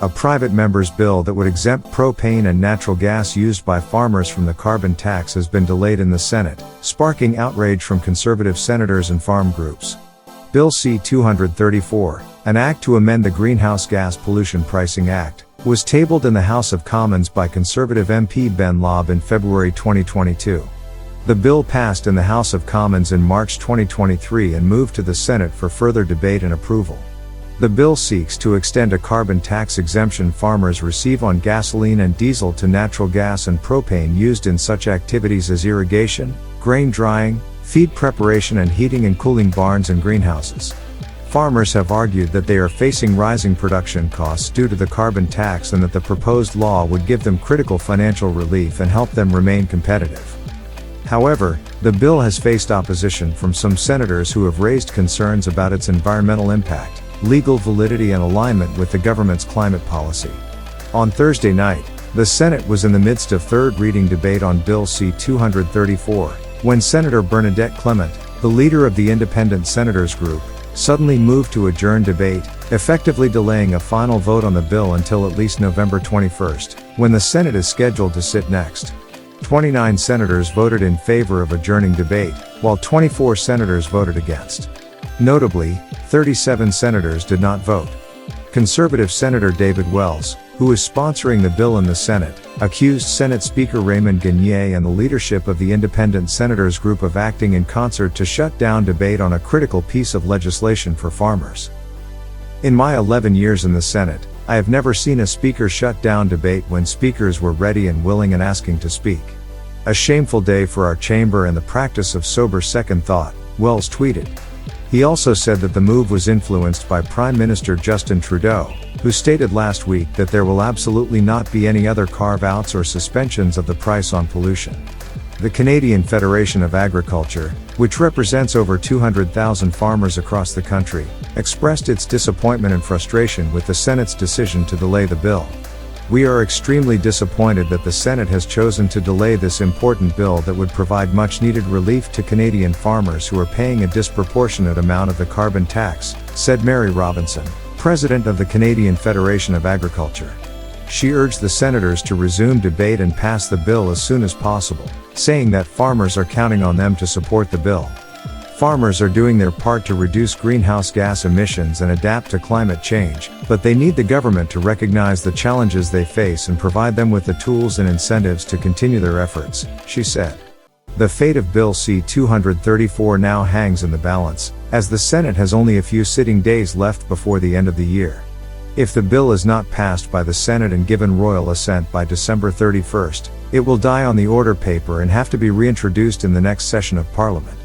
a private member's bill that would exempt propane and natural gas used by farmers from the carbon tax has been delayed in the Senate, sparking outrage from conservative senators and farm groups. Bill C-234, an act to amend the Greenhouse Gas Pollution Pricing Act, was tabled in the House of Commons by Conservative MP Ben Lobb in February 2022. The bill passed in the House of Commons in March 2023 and moved to the Senate for further debate and approval. The bill seeks to extend a carbon tax exemption farmers receive on gasoline and diesel to natural gas and propane used in such activities as irrigation, grain drying, feed preparation and heating and cooling barns and greenhouses. Farmers have argued that they are facing rising production costs due to the carbon tax and that the proposed law would give them critical financial relief and help them remain competitive. However, the bill has faced opposition from some senators who have raised concerns about its environmental impact, legal validity and alignment with the government's climate policy. On Thursday night, the Senate was in the midst of third reading debate on Bill C-234, when Senator Bernadette Clement, the leader of the Independent Senators Group, suddenly moved to adjourn debate, effectively delaying a final vote on the bill until at least November 21st, when the Senate is scheduled to sit next. 29 senators voted in favor of adjourning debate, while 24 senators voted against. Notably, 37 senators did not vote. Conservative Senator David Wells, who is sponsoring the bill in the Senate, accused Senate Speaker Raymond Gagne and the leadership of the Independent Senators Group of acting in concert to shut down debate on a critical piece of legislation for farmers. In my 11 years in the Senate, I have never seen a speaker shut down debate when speakers were ready and willing and asking to speak. A shameful day for our chamber and the practice of sober second thought, Wells tweeted. He also said that the move was influenced by Prime Minister Justin Trudeau, who stated last week that there will absolutely not be any other carve-outs or suspensions of the price on pollution. The Canadian Federation of Agriculture, which represents over 200,000 farmers across the country, expressed its disappointment and frustration with the Senate's decision to delay the bill. We are extremely disappointed that the Senate has chosen to delay this important bill that would provide much-needed relief to Canadian farmers who are paying a disproportionate amount of the carbon tax, said Mary Robinson, president of the Canadian Federation of Agriculture. She urged the senators to resume debate and pass the bill as soon as possible, saying that farmers are counting on them to support the bill. Farmers are doing their part to reduce greenhouse gas emissions and adapt to climate change, but they need the government to recognize the challenges they face and provide them with the tools and incentives to continue their efforts, she said. The fate of Bill C-234 now hangs in the balance, as the Senate has only a few sitting days left before the end of the year. If the bill is not passed by the Senate and given royal assent by December 31st, it will die on the order paper and have to be reintroduced in the next session of Parliament.